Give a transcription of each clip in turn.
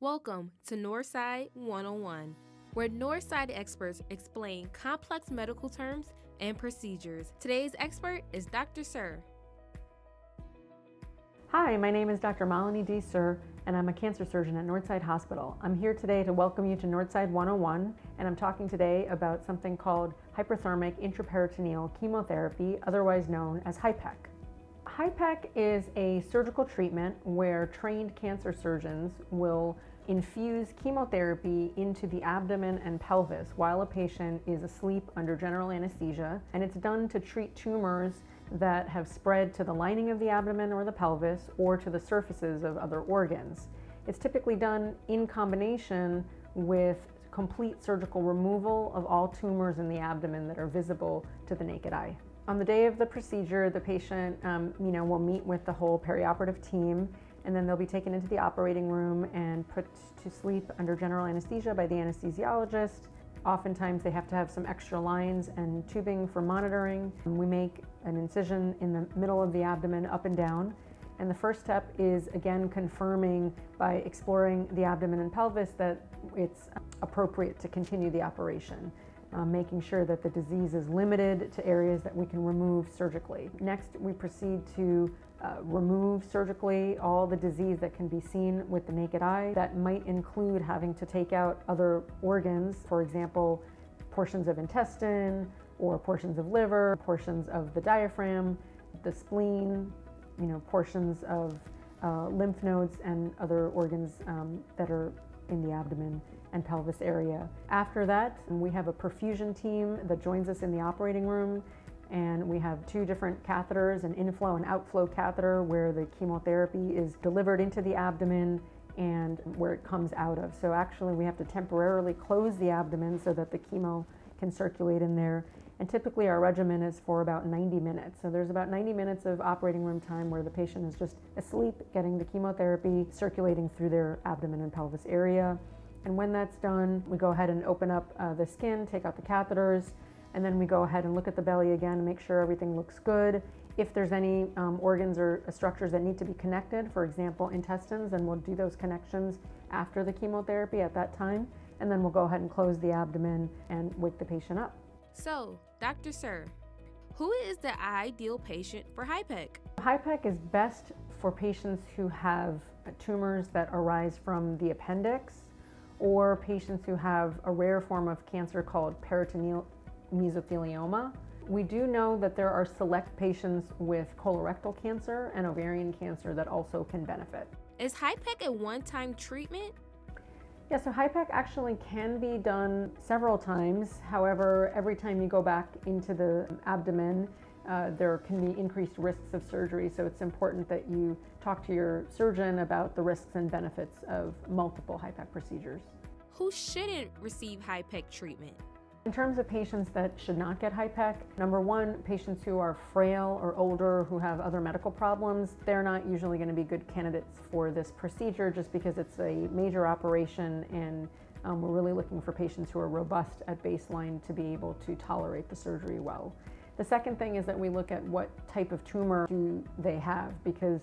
Welcome to Northside 101, where Northside experts explain complex medical terms and procedures. Today's expert is Dr. Sir. Hi, my name is Dr. Malini D. Sir, and I'm a cancer surgeon at Northside Hospital. I'm here today to welcome you to Northside 101, and I'm talking today about something called hyperthermic intraperitoneal chemotherapy, otherwise known as HIPEC. HIPEC is a surgical treatment where trained cancer surgeons will infuse chemotherapy into the abdomen and pelvis while a patient is asleep under general anesthesia, and it's done to treat tumors that have spread to the lining of the abdomen or the pelvis or to the surfaces of other organs. It's typically done in combination with complete surgical removal of all tumors in the abdomen that are visible to the naked eye. On the day of the procedure, the patient will meet with the whole perioperative team, and then they'll be taken into the operating room and put to sleep under general anesthesia by the anesthesiologist. Oftentimes they have to have some extra lines and tubing for monitoring. We make an incision in the middle of the abdomen up and down. And the first step is, again, confirming by exploring the abdomen and pelvis that it's appropriate to continue the operation. Making sure that the disease is limited to areas that we can remove surgically. Next, we proceed to remove surgically all the disease that can be seen with the naked eye. That might include having to take out other organs, for example, portions of intestine or portions of liver, portions of the diaphragm, the spleen, portions of lymph nodes and other organs that are in the abdomen and pelvis area. After that, we have a perfusion team that joins us in the operating room, and we have two different catheters, an inflow and outflow catheter where the chemotherapy is delivered into the abdomen and where it comes out of. So actually we have to temporarily close the abdomen so that the chemo can circulate in there. And typically our regimen is for about 90 minutes. So there's about 90 minutes of operating room time where the patient is just asleep, getting the chemotherapy circulating through their abdomen and pelvis area. And when that's done, we go ahead and open up the skin, take out the catheters, and then we go ahead and look at the belly again and make sure everything looks good. If there's any organs or structures that need to be connected, for example, intestines, then we'll do those connections after the chemotherapy at that time. And then we'll go ahead and close the abdomen and wake the patient up. So, Dr. Sir, who is the ideal patient for HIPEC? HIPEC is best for patients who have tumors that arise from the appendix, or patients who have a rare form of cancer called peritoneal mesothelioma. We do know that there are select patients with colorectal cancer and ovarian cancer that also can benefit. Is HIPEC a one-time treatment? Yeah, so HIPEC actually can be done several times. However, every time you go back into the abdomen, there can be increased risks of surgery, so it's important that you talk to your surgeon about the risks and benefits of multiple HIPEC procedures. Who shouldn't receive HIPEC treatment? In terms of patients that should not get HIPEC, number one, patients who are frail or older, who have other medical problems, they're not usually going to be good candidates for this procedure just because it's a major operation, and we're really looking for patients who are robust at baseline to be able to tolerate the surgery well. The second thing is that we look at what type of tumor do they have, because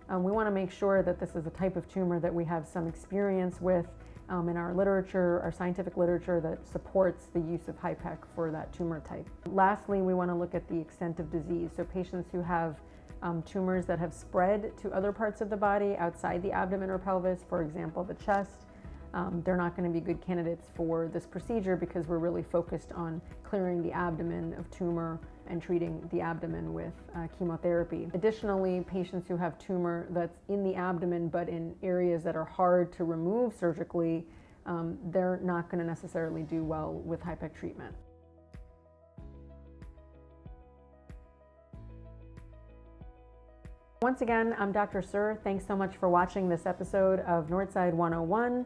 we want to make sure that this is a type of tumor that we have some experience with in our literature, our scientific literature that supports the use of HIPEC for that tumor type. Lastly, we want to look at the extent of disease. So patients who have tumors that have spread to other parts of the body outside the abdomen or pelvis, for example, the chest, they're not going to be good candidates for this procedure because we're really focused on clearing the abdomen of tumor and treating the abdomen with chemotherapy. Additionally, patients who have tumor that's in the abdomen but in areas that are hard to remove surgically, they're not going to necessarily do well with HIPEC treatment. Once again, I'm Dr. Sir. Thanks so much for watching this episode of Northside 101.